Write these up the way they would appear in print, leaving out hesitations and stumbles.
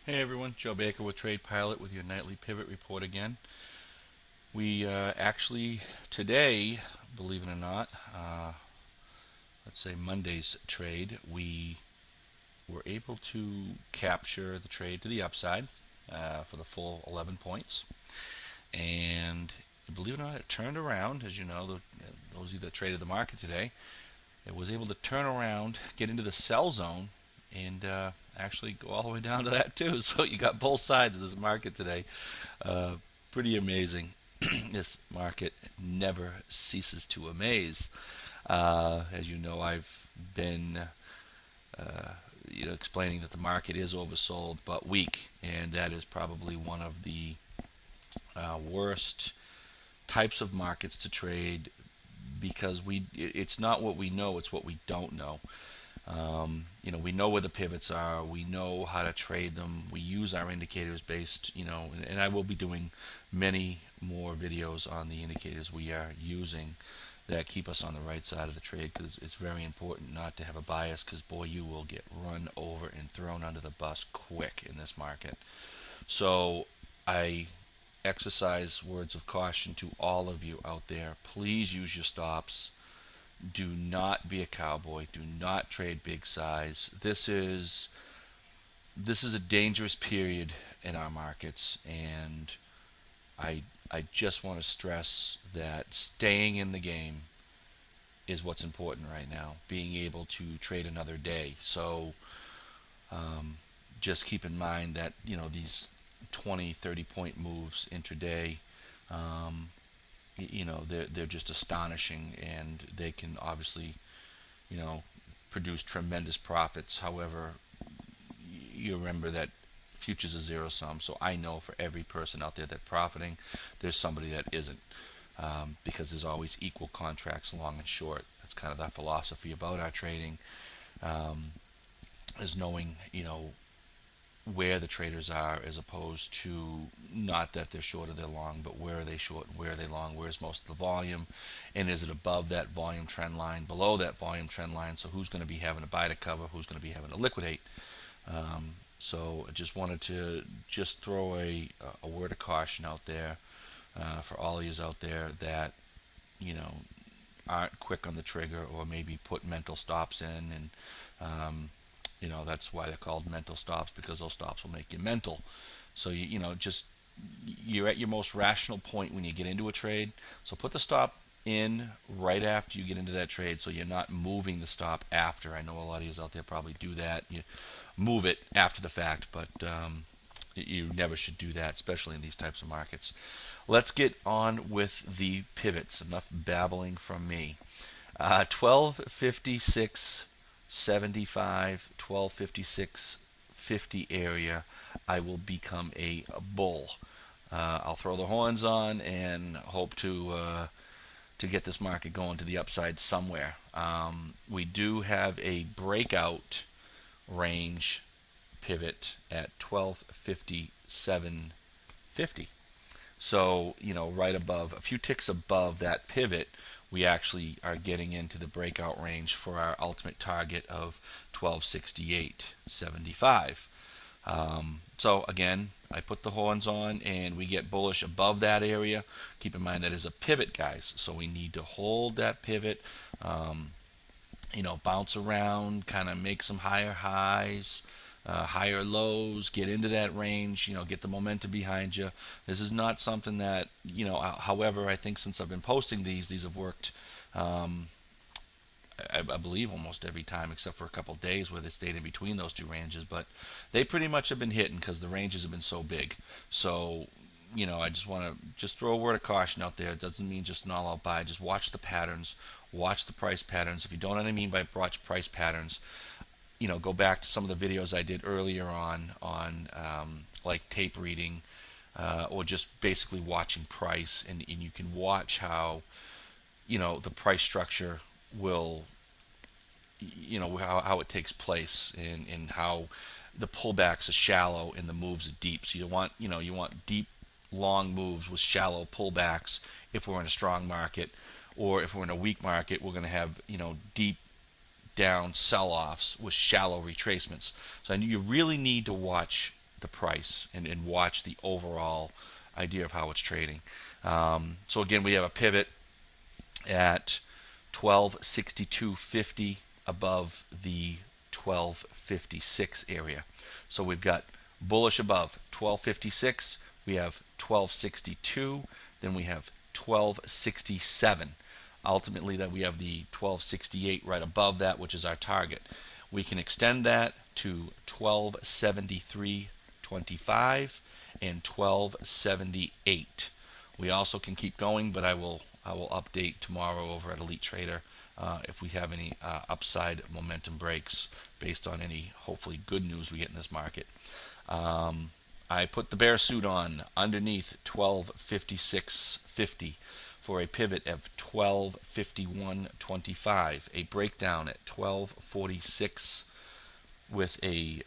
Hey everyone, Joe Baker with Trade Pilot with your nightly pivot report again. We actually today, believe it or not, let's say Monday's trade, we were able to capture the trade to the upside for the full 11 points. And believe it or not, it turned around. As you know, those of you that traded the market today, it was able to turn around, get into the sell zone, and actually go all the way down to that too. So you got both sides of this market today. Uh, Pretty amazing. This market never ceases to amaze. As you know, I've been explaining that the market is oversold but weak, and that is probably one of the worst types of markets to trade because it's not what we know, it's what we don't know. We know where the pivots are. We know how to trade them. We use our indicators based, and I will be doing many more videos on the indicators we are using that keep us on the right side of the trade, because it's very important not to have a bias, because boy, you will get run over and thrown under the bus quick in this market. So I exercise words of caution to all of you out there. Please use your stops. Do not be a cowboy. Do not trade big size. This is a dangerous period in our markets, and I just want to stress that staying in the game is what's important right now. Being able to trade another day. So just keep in mind that these 20, 30 point moves intraday. They're just astonishing, and they can obviously produce tremendous profits. However, you remember that futures are zero sum, so I know for every person out there that's profiting, there's somebody that isn't, because there's always equal contracts, long and short. That's kind of our philosophy about our trading, is knowing where the traders are, as opposed to not that they're short or they're long, but where are they short and where are they long, where's most of the volume, and is it above that volume trend line, below that volume trend line. So who's going to be having to buy to cover, who's going to be having to liquidate. So I just wanted to just throw a word of caution out there for all of you out there that aren't quick on the trigger, or maybe put mental stops in, and that's why they're called mental stops, because those stops will make you mental. So you're at your most rational point when you get into a trade. So put the stop in right after you get into that trade, so you're not moving the stop after. I know a lot of you out there probably do that. You move it after the fact, but you never should do that, especially in these types of markets. Let's get on with the pivots. Enough babbling from me. 1256.75, 1256.50 area, I will become a bull. I'll throw the horns on and hope to get this market going to the upside somewhere. We do have a breakout range pivot at 1257.50. So, right above, a few ticks above that pivot, we actually are getting into the breakout range for our ultimate target of 1268.75. So again, I put the horns on and we get bullish above that area. Keep in mind that is a pivot, guys, so we need to hold that pivot, bounce around, kind of make some higher highs, higher lows, get into that range, get the momentum behind you. This is not something that, however, I think since I've been posting these have worked, I believe almost every time, except for a couple of days where they stayed in between those two ranges. But they pretty much have been hitting because the ranges have been so big. So, I just want to just throw a word of caution out there. It doesn't mean just an all-out buy. Just watch the patterns, watch the price patterns. If you don't know what I mean by watch price patterns, go back to some of the videos I did earlier on like tape reading, or just basically watching price, and you can watch how the price structure will, how it takes place, and how the pullbacks are shallow and the moves are deep. So you want deep long moves with shallow pullbacks if we're in a strong market, or if we're in a weak market, we're going to have deep down sell-offs with shallow retracements. So you really need to watch the price and watch the overall idea of how it's trading. So again, we have a pivot at 1262.50 above the 1256 area. So we've got bullish above 1256, we have 1262, then we have 1267. Ultimately, that we have the 1268 right above that, which is our target. We can extend that to 1273.25 and 1278. We also can keep going, but I will update tomorrow over at Elite Trader if we have any upside momentum breaks based on any hopefully good news we get in this market. I put the bear suit on underneath 1256.50 for a pivot of 1251.25, a breakdown at 1246 with a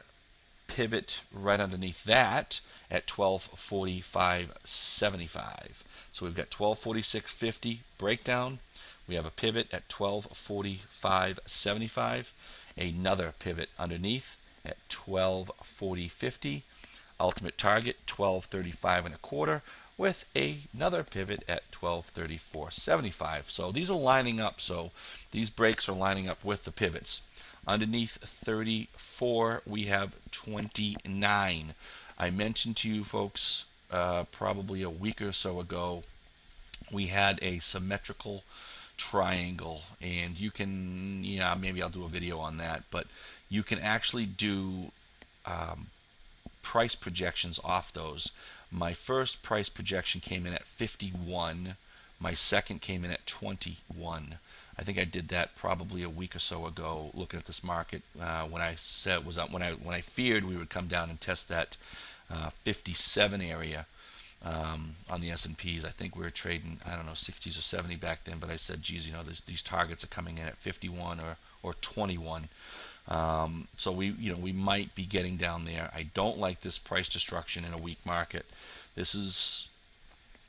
pivot right underneath that at 1245.75. So we've got 1246.50 breakdown. We have a pivot at 1245.75, another pivot underneath at 1240.50, ultimate target 1235.25 with another pivot at 1234.75. So these are lining up. So these breaks are lining up with the pivots. Underneath 34, we have 29. I mentioned to you folks probably a week or so ago, we had a symmetrical triangle, and you can, maybe I'll do a video on that, but you can actually do price projections off those. My first price projection came in at 51. My second came in at 21. I think I did that probably a week or so ago, looking at this market when I said when I feared we would come down and test that 57 area on the S&Ps. I think we were trading 60s or 70 back then, but I said, geez, these targets are coming in at 51 or 21. So we might be getting down there. I don't like this price destruction in a weak market. This is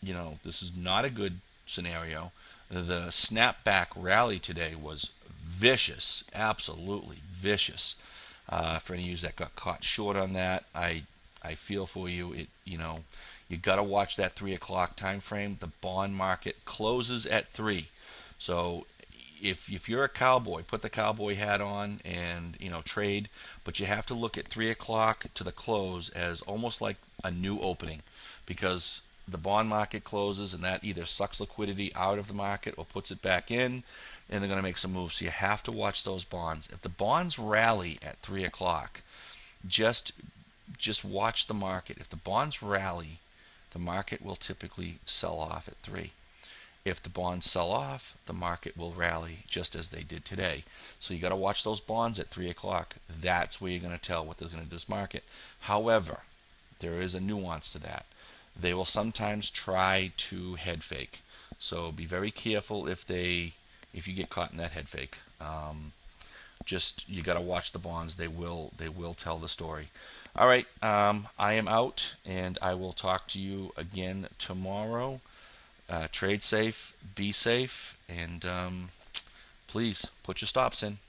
not a good scenario. The snapback rally today was vicious, absolutely vicious. For any of you that got caught short on that, I feel for you. You got to watch that 3 o'clock time frame. The bond market closes at 3, so if you're a cowboy, put the cowboy hat on and trade, but you have to look at 3 o'clock to the close as almost like a new opening, because the bond market closes and that either sucks liquidity out of the market or puts it back in, and they're going to make some moves. So you have to watch those bonds. If the bonds rally at 3 o'clock, just watch the market. If the bonds rally, the market will typically sell off at 3. If the bonds sell off, the market will rally just as they did today. So you got to watch those bonds at 3 o'clock. That's where you're going to tell what they're going to do this market. However, there is a nuance to that. They will sometimes try to head fake. So be very careful if you get caught in that head fake. You got to watch the bonds. They will tell the story. All right, I am out, and I will talk to you again tomorrow. Trade safe, be safe, and please put your stops in.